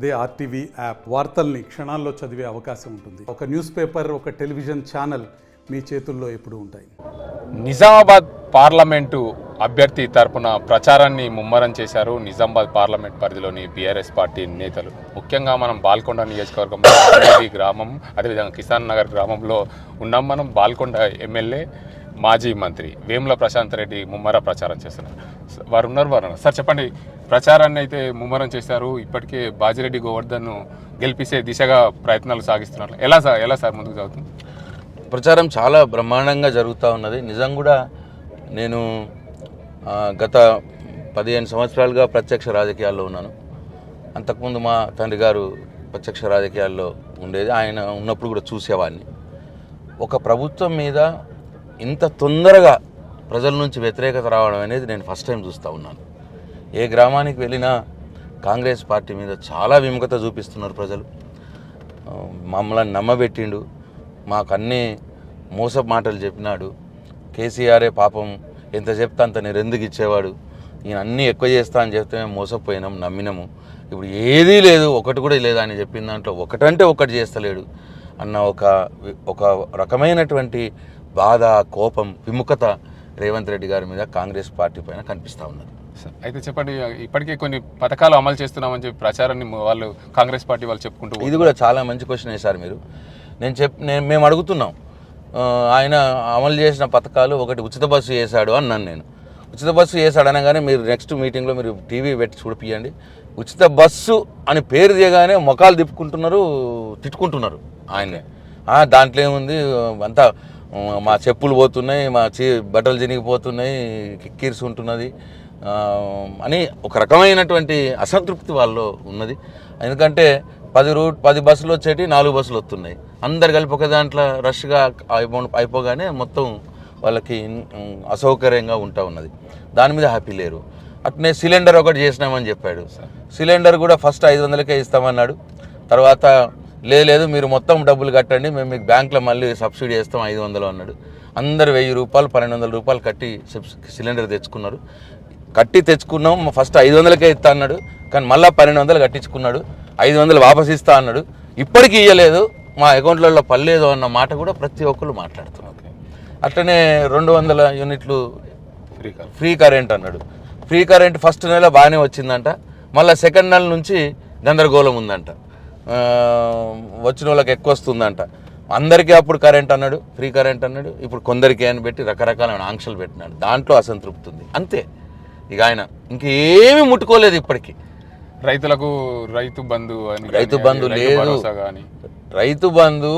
అదే RTV app వార్తల్ని క్షణాల్లో చదివే అవకాశం ఉంటుంది. ఒక న్యూస్ పేపర్, ఒక టెలివిజన్ ఛానల్ మీ చేతుల్లో ఎప్పుడూ ఉంటాయి. నిజామాబాద్ పార్లమెంటు అభ్యర్థి తరపున ప్రచారాన్ని ముమ్మరం చేశారు నిజామాబాద్ పార్లమెంట్ పరిధిలోని బీఆర్ఎస్ పార్టీ నేతలు. ముఖ్యంగా మనం బాల్కొండ నియోజకవర్గంలో గ్రామం, అదేవిధంగా కిసాన్ నగర్ గ్రామంలో ఉన్నాం. మనం బాల్కొండ ఎమ్మెల్యే మాజీ మంత్రి వేముల ప్రశాంత్ రెడ్డి ముమ్మర ప్రచారం చేస్తున్నారు. వారు ఉన్నారు. సార్ చెప్పండి, ప్రచారాన్ని అయితే ముమ్మరం చేశారు. ఇప్పటికే బాజిరెడ్డి గోవర్ధన్ను గెలిపిసే దిశగా ప్రయత్నాలు సాగిస్తున్నారు. ఎలా సార్ ముందుకు సాగుతుంది? ప్రచారం చాలా బ్రహ్మాండంగా జరుగుతూ ఉన్నది. నిజం కూడా నేను గత 15 సంవత్సరాలుగా ప్రత్యక్ష రాజకీయాల్లో ఉన్నాను. అంతకుముందు మా తండ్రి గారు ప్రత్యక్ష రాజకీయాల్లో ఉండేది. ఆయన ఉన్నప్పుడు కూడా చూసేవాడిని. ఒక ప్రభుత్వం మీద ఇంత తొందరగా ప్రజల నుంచి వ్యతిరేకత రావడం అనేది నేను ఫస్ట్ టైం చూస్తూ ఉన్నాను. ఏ గ్రామానికి వెళ్ళినా కాంగ్రెస్ పార్టీ మీద చాలా విముఖత చూపిస్తున్నారు ప్రజలు. మమ్మల్ని నమ్మబెట్టిండు, మాకు అన్నీ మోసపు మాటలు చెప్పినాడు. కేసీఆరే పాపం ఎంత చెప్తా అంత నిరెందుకు ఇచ్చేవాడు, ఈయన అన్నీ ఎక్కువ చేస్తా అని చెప్తే మేము మోసపోయినాం, నమ్మినాము. ఇప్పుడు ఏదీ లేదు, ఒకటి కూడా లేదు అని చెప్పిన దాంట్లో ఒకటంటే ఒకటి చేస్తలేడు అన్న ఒక రకమైనటువంటి బాధ, కోపం, విముఖత రేవంత్ రెడ్డి గారి మీద కాంగ్రెస్ పార్టీ పైన కనిపిస్తూ ఉన్నది. అయితే చెప్పండి, ఇప్పటికే కొన్ని పథకాలు అమలు చేస్తున్నామని చెప్పి ప్రచారాన్ని వాళ్ళు కాంగ్రెస్ పార్టీ వాళ్ళు చెప్పుకుంటూ, ఇది కూడా చాలా మంచి క్వశ్చన్ వేశారు మీరు. మేము అడుగుతున్నాం, ఆయన అమలు చేసిన పథకాలు ఒకటి ఉచిత బస్సు వేశాడు అన్నాను నేను. ఉచిత బస్సు వేశాడు అనగానే మీరు నెక్స్ట్ మీటింగ్లో మీరు టీవీ పెట్టి చూడిపియండి. ఉచిత బస్సు అని పేరు తీయగానే మొఖాలు తిప్పుకుంటున్నారు, తిట్టుకుంటున్నారు ఆయన్నే. దాంట్లో ఏముంది, అంతా మా చెప్పులు పోతున్నాయి, మా బట్టలు చినిగిపోతున్నాయి, కిక్కిర్స్ ఉంటున్నది అని ఒక రకమైనటువంటి అసంతృప్తి వాళ్ళలో ఉన్నది. ఎందుకంటే 10 బస్సులు వచ్చేటి 4 బస్సులు వస్తున్నాయి. అందరు కలిపి ఒక దాంట్లో రష్గా అయిపోగానే మొత్తం వాళ్ళకి అసౌకర్యంగా ఉంటా ఉన్నది. దాని మీద హ్యాపీ లేరు. అట్నే సిలిండర్ ఒకటి చేసినామని చెప్పాడు. సిలిండర్ కూడా ఫస్ట్ 500కే ఇస్తామన్నాడు. తర్వాత లేదు మీరు మొత్తం డబ్బులు కట్టండి, మేము మీకు బ్యాంకులో మళ్ళీ సబ్సిడీ చేస్తాం 500 అన్నాడు. అందరు 1000 రూపాయలు 1200 రూపాయలు కట్టి సిలిండర్ తెచ్చుకున్నారు. కట్టి తెచ్చుకున్నాం, ఫస్ట్ 500కే ఇస్తా అన్నాడు, కానీ మళ్ళీ 1200 కట్టించుకున్నాడు. 500 వాపస్ ఇస్తా అన్నాడు, ఇప్పటికీ ఇవ్వలేదు, మా అకౌంట్లలో పర్లేదు అన్న మాట కూడా ప్రతి ఒక్కరు మాట్లాడుతున్నారు. అట్లనే 200 యూనిట్లు ఫ్రీ కరెంట్ అన్నాడు. ఫ్రీ కరెంట్ ఫస్ట్ నెల బాగానే వచ్చిందంట, మళ్ళీ సెకండ్ నెల నుంచి గందరగోళం ఉందంట, వచ్చిన వాళ్ళకి ఎక్కువ వస్తుందంట. అందరికీ అప్పుడు కరెంట్ అన్నాడు, ఫ్రీ కరెంట్ అన్నాడు, ఇప్పుడు కొందరికి అని పెట్టి రకరకాల ఆంక్షలు పెట్టినాడు. దాంట్లో అసంతృప్తి ఉంది అంతే. ఇక ఆయన ఇంకేమీ ముట్టుకోలేదు ఇప్పటికీ. రైతులకు రైతు బంధు లేదు. రైతు బంధు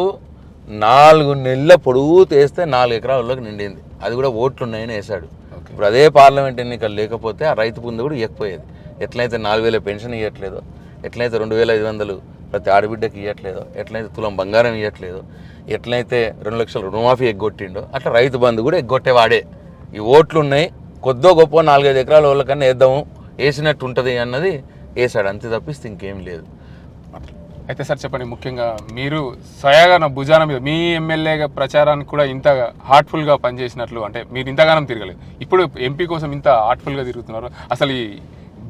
4 నెలల పొడుగు తీస్తే 4 ఎకరాల్లోకి నిండింది. అది కూడా ఓట్లు ఉన్నాయని వేశాడు. ఇప్పుడు అదే పార్లమెంట్ ఎన్నికలు లేకపోతే ఆ రైతు బంధు కూడా ఇవ్వకపోయేది. ఎట్లయితే 4000 పెన్షన్ ఇవ్వట్లేదో, ఎట్లయితే 2500 ప్రతి ఆడబిడ్డకి ఇవ్వట్లేదో, ఎట్లయితే తులం బంగారం ఇవ్వట్లేదో, ఎట్లయితే 2 లక్షల రుణమాఫీ ఎగ్గొట్టిండో, అట్లా రైతు బంధు కూడా ఎగ్గొట్టేవాడే. ఈ ఓట్లు ఉన్నాయి, కొద్దో గొప్ప 4-5 ఎకరాల వాళ్ళకన్నా వేద్దాము, వేసినట్టు ఉంటుంది అన్నది వేసాడు, అంతే తప్పిస్తే ఇంకేం లేదు. అయితే సార్ చెప్పండి, ముఖ్యంగా మీరు స్వయాగా భుజాన మీద మీ ఎమ్మెల్యేగా ప్రచారానికి కూడా ఇంత హార్ట్ఫుల్గా పనిచేసినట్లు, అంటే మీరు ఇంతగానం తిరగలేదు, ఇప్పుడు ఎంపీ కోసం ఇంత హార్ట్ఫుల్గా తిరుగుతున్నారు. అసలు ఈ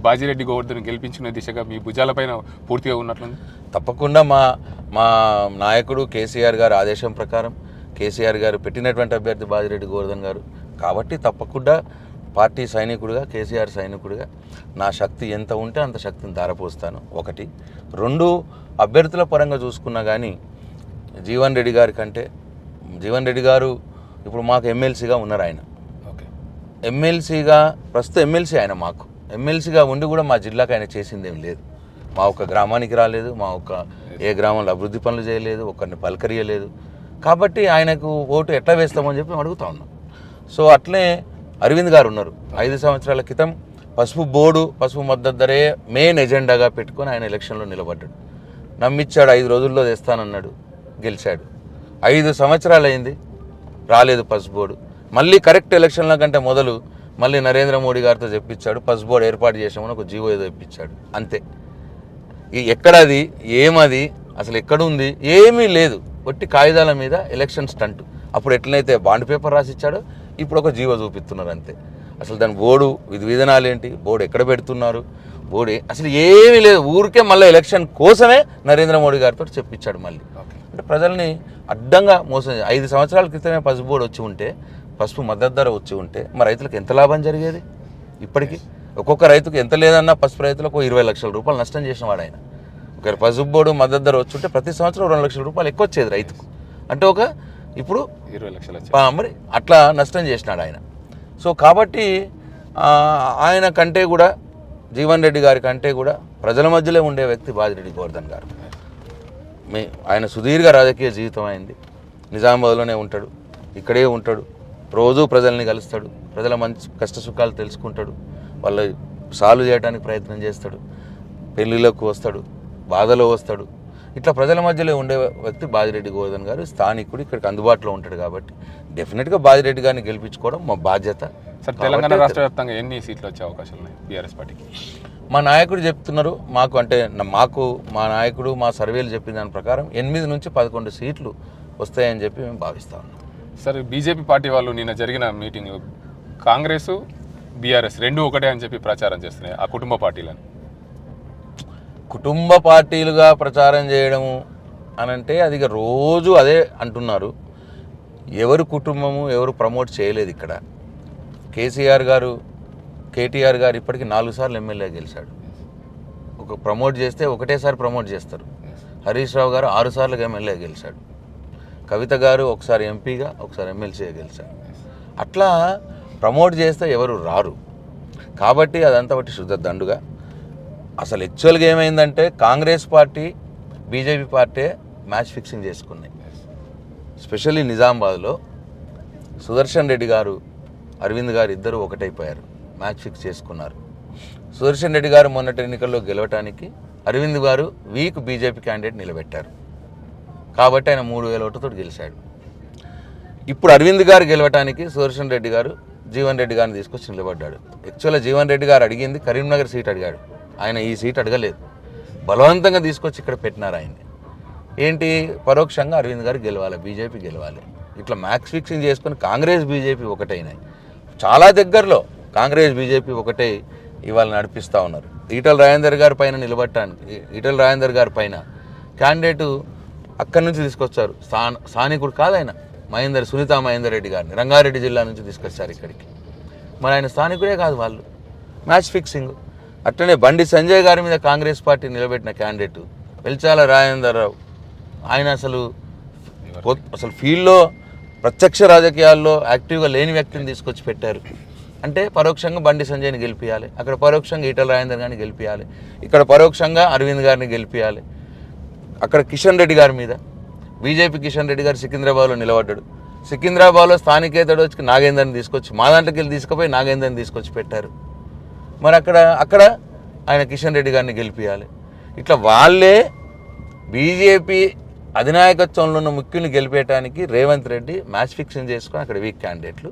బాజిరెడ్డి గోవర్ధన్ గెలిపించుకునే దిశగా మీ భుజాలపైన పూర్తిగా ఉన్నట్లుంది. తప్పకుండా మా నాయకుడు కేసీఆర్ గారు ఆదేశం ప్రకారం కేసీఆర్ గారు పెట్టినటువంటి అభ్యర్థి బాజిరెడ్డి గోవర్ధన్ గారు కాబట్టి తప్పకుండా పార్టీ సైనికుడిగా, కేసీఆర్ సైనికుడిగా నా శక్తి ఎంత ఉంటే అంత శక్తిని ధారపోస్తాను. 1. 2, అభ్యర్థుల పరంగా చూసుకున్నా కానీ జీవన్ రెడ్డి గారి కంటే, జీవన్ రెడ్డి గారు ఇప్పుడు మాకు ఎమ్మెల్సీగా ఉన్నారు. ఆయన ఎమ్మెల్సీగా ప్రస్తుతం ఎమ్మెల్సీ ఆయన మాకు ఎమ్మెల్సీగా ఉండి కూడా మా జిల్లాకు ఆయన చేసిందేం లేదు. మా ఒక్క గ్రామానికి రాలేదు, మా ఒక్క ఏ గ్రామంలో అభివృద్ధి పనులు చేయలేదు, ఒక్కరిని పలకరియలేదు. కాబట్టి ఆయనకు ఓటు ఎట్లా వేస్తామని చెప్పి మేము అడుగుతా ఉన్నాం. సో అట్లే అరవింద్ గారు ఉన్నారు. 5 సంవత్సరాల క్రితం పసుపు బోర్డు, పసుపు మద్దతు ధరే మెయిన్ ఎజెండాగా పెట్టుకొని ఆయన ఎలక్షన్లో నిలబడ్డాడు. నమ్మిచ్చాడు, 5 రోజుల్లో తెస్తానన్నాడు, గెలిచాడు. 5 సంవత్సరాలు అయింది, రాలేదు పసుపు బోర్డు. మళ్ళీ కరెక్ట్ ఎలక్షన్ల కంటే మొదలు మళ్ళీ నరేంద్ర మోడీ గారితో చెప్పించాడు, పసుపు బోర్డు ఏర్పాటు చేసామని ఒక జీవో ఏదో ఇప్పించాడు, అంతే. ఎక్కడది, ఏమది, అసలు ఎక్కడుంది, ఏమీ లేదు. ఒట్టి కాగితాల మీద ఎలక్షన్ స్టంట్. అప్పుడు ఎట్లయితే బాండ్ పేపర్ రాసిచ్చాడో ఇప్పుడు ఒక జీవో చూపిస్తున్నారు అంతే. అసలు దాని బోర్డు విధానాలు ఏంటి, బోర్డు ఎక్కడ పెడుతున్నారు, మోడీ అసలు ఏమీ లేదు, ఊరికే మళ్ళీ ఎలక్షన్ కోసమే నరేంద్ర మోడీ గారితో చెప్పించాడు మళ్ళీ. అంటే ప్రజల్ని అడ్డంగా మోసం 5 సంవత్సరాల క్రితమే పసుపు బోర్డు వచ్చి ఉంటే, పసుపు మద్దతు ధర వచ్చి ఉంటే మా రైతులకు ఎంత లాభం జరిగేది? ఇప్పటికీ ఒక్కొక్క రైతుకు ఎంత లేదన్నా పసుపు రైతులకు 20 లక్షల రూపాయలు నష్టం చేసిన వాడు ఆయన. ఒక పసుపు బోర్డు మద్దతు ధర వచ్చి ఉంటే ప్రతి సంవత్సరం 2 లక్షల రూపాయలు ఎక్కువ వచ్చేది రైతుకు. అంటే ఇప్పుడు 20 లక్షలు మరి అట్లా నష్టం చేసినాడు ఆయన. సో కాబట్టి ఆయన కంటే కూడా, జీవన్ రెడ్డి గారి కంటే కూడా ప్రజల మధ్యలో ఉండే వ్యక్తి బాజిరెడ్డి గోవర్ధన్ గారు. ఆయన సుదీర్ఘ రాజకీయ జీవితం అయింది. నిజామాబాద్లోనే ఉంటాడు, ఇక్కడే ఉంటాడు, రోజూ ప్రజల్ని కలుస్తాడు, ప్రజల మంచి కష్ట సుఖాలు తెలుసుకుంటాడు, వాళ్ళ సాల్వ్ చేయడానికి ప్రయత్నం చేస్తాడు, పెళ్ళిళ్ళకు వస్తాడు, బాధలో వస్తాడు. ఇట్లా ప్రజల మధ్యలో ఉండే వ్యక్తి బాజిరెడ్డి గోవర్ధన్ గారు. స్థానికుడు, ఇక్కడికి అందుబాటులో ఉంటాడు కాబట్టి డెఫినెట్గా బాజిరెడ్డి గారిని గెలిపించుకోవడం మా బాధ్యత. సార్, తెలంగాణ రాష్ట్ర వ్యాప్తంగా ఎన్ని సీట్లు వచ్చే అవకాశాలు ఉన్నాయి బీఆర్ఎస్ పార్టీకి? మా నాయకుడు చెప్తున్నారు, మా నాయకుడు మా సర్వేలు చెప్పిన దాని ప్రకారం 8 నుంచి 11 సీట్లు వస్తాయని చెప్పి మేము భావిస్తా ఉన్నాం. సార్, బీజేపీ పార్టీ వాళ్ళు నిన్న జరిగిన మీటింగ్ కాంగ్రెస్ బీఆర్ఎస్ రెండు ఒకటే అని చెప్పి ప్రచారం చేస్తున్నాయి ఆ కుటుంబ పార్టీలను. కుటుంబ పార్టీలుగా ప్రచారం చేయడము అనంటే అది రోజు అదే అంటున్నారు. ఎవరు కుటుంబము ఎవరు ప్రమోట్ చేయలేదు ఇక్కడ. కేసీఆర్ గారు, కేటీఆర్ గారు ఇప్పటికీ 4 సార్లు ఎమ్మెల్యే గెలిచాడు. ఒక ప్రమోట్ చేస్తే ఒకటేసారి ప్రమోట్ చేస్తారు. హరీష్ రావు గారు 6 సార్లుగా ఎమ్మెల్యే గెలిచాడు. కవిత గారు ఒకసారి ఎంపీగా ఒకసారి ఎమ్మెల్సీగా గెలిచాడు. అట్లా ప్రమోట్ చేస్తే ఎవరు రారు. కాబట్టి అదంతా ఒకటి శుద్ధ దండుగా. అసలు యాక్చువల్గా ఏమైందంటే Congress party BJP party match fixing చేసుకున్నాయి. స్పెషల్లీ నిజామాబాద్లో సుదర్శన్ రెడ్డి గారు, అరవింద్ గారు ఇద్దరు ఒకటైపోయారు, మ్యాచ్ ఫిక్స్ చేసుకున్నారు. సుదర్శన్ రెడ్డి గారు మొన్నటి ఎన్నికల్లో గెలవటానికి అరవింద్ గారు వీక్ బీజేపీ క్యాండిడేట్ నిలబెట్టారు కాబట్టి ఆయన 3,000 ఓటుతో గెలిచాడు. ఇప్పుడు అరవింద్ గారు గెలవటానికి సుదర్శన్ రెడ్డి గారు జీవన్ రెడ్డి గారిని తీసుకొచ్చి నిలబడ్డాడు. యాక్చువల్గా జీవన్ రెడ్డి గారు అడిగింది కరీంనగర్ సీట్ అడిగాడు, ఆయన ఈ సీట్ అడగలేదు, బలవంతంగా తీసుకొచ్చి ఇక్కడ పెట్టినారు ఆయన్ని. ఏంటి, పరోక్షంగా అరవింద్ గారు గెలవాలి, బీజేపీ గెలవాలి. ఇట్లా మ్యాచ్ ఫిక్సింగ్ చేసుకొని కాంగ్రెస్ బీజేపీ ఒకటైనాయి. చాలా దగ్గరలో కాంగ్రెస్ బీజేపీ ఒకటే ఇవాళ నడిపిస్తూ ఉన్నారు. ఈటల రాజేందర్ గారి పైన నిలబడటానికి, ఈటల రాజేందర్ గారి పైన క్యాండిడేటు అక్కడి నుంచి తీసుకొచ్చారు. స్థానికుడు కాదు ఆయన, సునీతా మహేందర్ రెడ్డి గారిని రంగారెడ్డి జిల్లా నుంచి తీసుకొచ్చారు ఇక్కడికి. మరి ఆయన స్థానికుడే కాదు, వాళ్ళు మ్యాచ్ ఫిక్సింగ్. అట్లనే బండి సంజయ్ గారి మీద కాంగ్రెస్ పార్టీ నిలబెట్టిన క్యాండిడేటు వెల్చాల రాజేందర్ రావు, ఆయన అసలు ఫీల్డ్లో ప్రత్యక్ష రాజకీయాల్లో యాక్టివ్గా లేని వ్యక్తిని తీసుకొచ్చి పెట్టారు. అంటే పరోక్షంగా బండి సంజయ్ని గెలిపించాలి, అక్కడ పరోక్షంగా ఈటల రాజేందర్ గారిని గెలిపించాలి, ఇక్కడ పరోక్షంగా అరవింద్ గారిని గెలిపించాలి. అక్కడ కిషన్ రెడ్డి గారి మీద బీజేపీ కిషన్ రెడ్డి గారు సికింద్రాబాద్లో నిలబడ్డాడు. సికింద్రాబాద్లో స్థానికేతడు వచ్చి నాగేందర్ని తీసుకొచ్చి మా దాంట్లోకి వెళ్ళి తీసుకుపోయి నాగేందర్ని తీసుకొచ్చి పెట్టారు. మరి అక్కడ ఆయన కిషన్ రెడ్డి గారిని గెలిపించాలి. ఇట్లా వాళ్ళే బీజేపీ అధినాయకత్వంలో ఉన్న ముఖ్యుల్ని గెలిపేయడానికి రేవంత్ రెడ్డి మ్యాచ్ ఫిక్సింగ్ చేసుకొని అక్కడ వీక్ క్యాండిడేట్లు,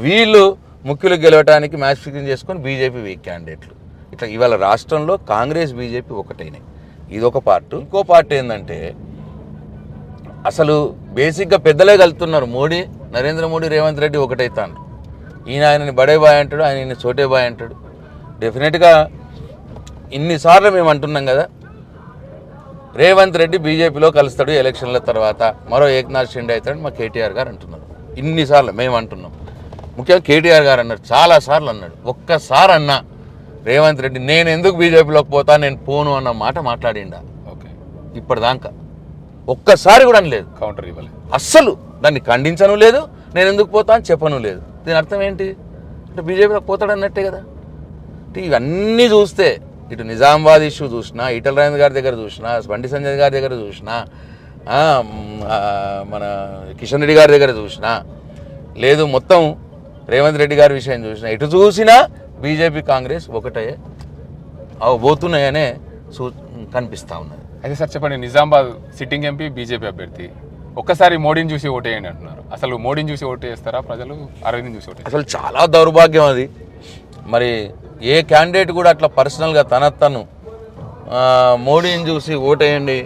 వీళ్ళు ముఖ్యులు గెలవటానికి మ్యాచ్ ఫిక్సింగ్ చేసుకొని బీజేపీ వీక్ క్యాండిడేట్లు. ఇట్లా ఇవాళ రాష్ట్రంలో కాంగ్రెస్ బీజేపీ ఒకటైనాయి. ఇదొక పార్ట్. ఇంకో పార్ట్ ఏంటంటే అసలు బేసిక్గా పెద్దలే కలుతున్నారు. నరేంద్ర మోడీ రేవంత్ రెడ్డి ఒకటైతాను. ఆయనని బడే బాయ్ అంటాడు, ఆయన చోటే బాయ్ అంటాడు. డెఫినెట్గా ఇన్నిసార్లు మేము అంటున్నాం కదా, రేవంత్ రెడ్డి బీజేపీలో కలుస్తాడు ఎలక్షన్ల తర్వాత, మరో ఏక్నాథ్ షిండే అవుతాడు మా కేటీఆర్ గారు అంటున్నారు. ఇన్నిసార్లు మేము అంటున్నాం. ముఖ్యంగా కేటీఆర్ గారు అన్నారు, చాలాసార్లు అన్నాడు. ఒక్కసారి అన్నా రేవంత్ రెడ్డి నేను ఎందుకు బీజేపీలోకి పోతా, నేను పోను అన్న మాట మాట్లాడిండా ఇప్పటిదాకా ఒక్కసారి కూడా అనలేదు, కౌంటర్ ఇవ్వలేదు, అస్సలు దాన్ని ఖండించను లేదు, నేను ఎందుకు పోతా అని చెప్పను లేదు. దీని అర్థం ఏంటి అంటే బీజేపీలోకి పోతాడు అన్నట్టే కదా. ఇవన్నీ చూస్తే ఇటు నిజామాబాద్ ఇష్యూ చూసినా, ఈటల రాజేందర్ గారి దగ్గర చూసినా, బండి సంజయ్ గారి దగ్గర చూసినా, మన కిషన్ రెడ్డి గారి దగ్గర చూసినా, లేదు మొత్తం రేవంత్ రెడ్డి గారి విషయం చూసినా, ఇటు చూసినా బీజేపీ కాంగ్రెస్ ఒకటే పోతున్నాయనే కనిపిస్తూ ఉన్నది. అయితే సార్ చెప్పండి, నిజామాబాద్ సిట్టింగ్ ఎంపీ బీజేపీ అభ్యర్థి ఒక్కసారి మోడీని చూసి ఓటేయండి అంటున్నారు. అసలు మోడీని చూసి ఓటేస్తారా ప్రజలు, అరవింద్ని చూసి ఓటేస్తారు? అసలు చాలా దౌర్భాగ్యం అది. మరి ఏ క్యాండిడేట్ కూడా అట్లా పర్సనల్గా తను మోడీని చూసి ఓటేయండి,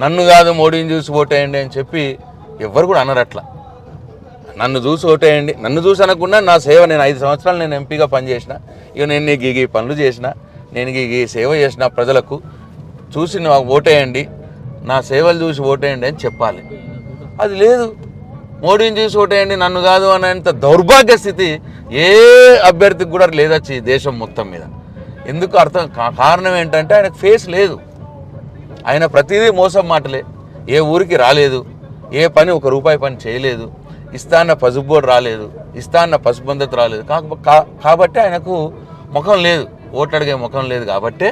నన్ను కాదు మోడీని చూసి ఓటేయండి అని చెప్పి ఎవ్వరు కూడా అనరు. అట్లా నన్ను చూసి ఓటేయండి, నన్ను చూసి అనకుండా నా సేవ, నేను 5 సంవత్సరాలు నేను ఎంపీగా పనిచేసిన, ఇక నేను నీకు ఈ పనులు చేసిన, నేను ఈ సేవ చేసిన ప్రజలకు చూసి నాకు ఓటేయండి, నా సేవలు చూసి ఓటేయండి అని చెప్పాలి. అది లేదు. మోడీని చూసి ఓటేయండి నన్ను కాదు అనేంత దౌర్భాగ్య స్థితి ఏ అభ్యర్థికి కూడా లేదచ్చి ఈ దేశం మొత్తం మీద. ఎందుకు కారణం ఏంటంటే ఆయనకు ఫేస్ లేదు. ఆయన ప్రతిదీ మోసం మాటలే. ఏ ఊరికి రాలేదు, ఏ పని ₹1 పని చేయలేదు, ఇస్తా అన్న పసుపు బోర్డు రాలేదు, ఇస్తా అన్న పసుపు బంధత రాలేదు. కాబట్టి ఆయనకు ముఖం లేదు, ఓట్లు అడిగే ముఖం లేదు. కాబట్టే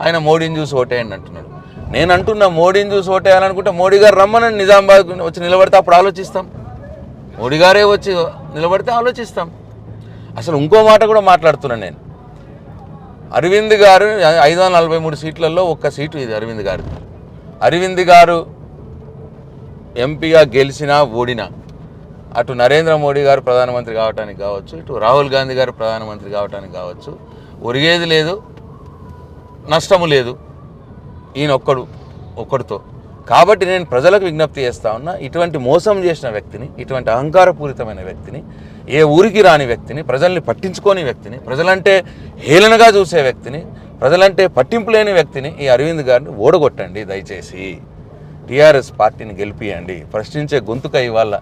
ఆయన మోడీని చూసి ఓటేయండి అంటున్నాడు. నేను అంటున్నా, మోడీని చూసి ఓటేయాలనుకుంటే మోడీ గారు రమ్మని నిజామాబాద్ వచ్చి నిలబడితే అప్పుడు ఆలోచిస్తాం. మోడీ గారే వచ్చి నిలబడితే ఆలోచిస్తాం. అసలు ఇంకో మాట కూడా మాట్లాడుతున్నాను నేను. అరవింద్ గారు 543 సీట్లలో ఒక్క సీటు ఇది అరవింద్ గారు. అరవింద్ గారు ఎంపీగా గెలిచినా ఓడినా అటు నరేంద్ర మోడీ గారు ప్రధానమంత్రి కావడానికి కావచ్చు, ఇటు రాహుల్ గాంధీ గారు ప్రధానమంత్రి కావడానికి కావచ్చు, ఒరిగేది లేదు, నష్టము లేదు ఈయన ఒక్కడితో. కాబట్టి నేను ప్రజలకు విజ్ఞప్తి చేస్తా ఉన్నా, ఇటువంటి మోసం చేసిన వ్యక్తిని, ఇటువంటి అహంకారపూరితమైన వ్యక్తిని, ఏ ఊరికి రాని వ్యక్తిని, ప్రజల్ని పట్టించుకోని వ్యక్తిని, ప్రజలంటే హేళనగా చూసే వ్యక్తిని, ప్రజలంటే పట్టింపు లేని వ్యక్తిని ఈ అరవింద్ గారిని ఓడగొట్టండి. దయచేసి టీఆర్ఎస్ పార్టీని గెలిపియండి. ప్రశ్నించే గొంతుక ఇవాళ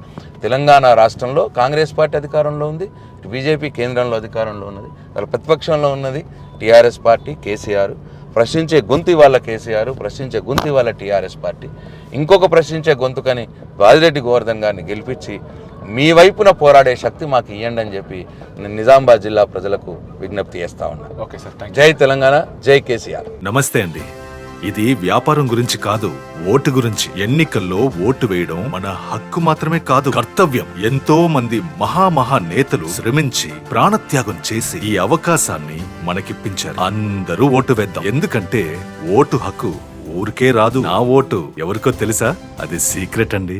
తెలంగాణ రాష్ట్రంలో కాంగ్రెస్ పార్టీ అధికారంలో ఉంది, బీజేపీ కేంద్రంలో అధికారంలో ఉన్నది, వాళ్ళ ప్రతిపక్షంలో ఉన్నది టీఆర్ఎస్ పార్టీ, కేసీఆర్. ప్రశ్నించే గొంతు ఇవాళ కేసీఆర్, ప్రశ్నించే గొంతు ఇవాళ టీఆర్ఎస్ పార్టీ. ఇంకొక ప్రశ్నించే గొంతుకని బాజిరెడ్డి గోవర్ధన్ గారిని గెలిపించి మీ వైపున పోరాడే శక్తి మాకు ఇవ్వండి అని చెప్పి నేను నిజామాబాద్ జిల్లా ప్రజలకు విజ్ఞప్తి చేస్తా ఉన్నా. Okay sir, thank you. జై తెలంగాణ, జై కేసీఆర్. నమస్తే అండి. ఇది వ్యాపారం గురించి కాదు, ఓటు గురించి. ఎన్నికల్లో ఓటు వేయడం మన హక్కు మాత్రమే కాదు, కర్తవ్యం. ఎంతో మంది మహా నేతలు శ్రమించి ప్రాణత్యాగం చేసి ఈ అవకాశాన్ని మనకిప్పించారు. అందరూ ఓటు వేద్దాం. ఎందుకంటే ఓటు హక్కు ఊరికే రాదు. నా ఓటు ఎవరికో తెలుసా? అది సీక్రెట్ అండి.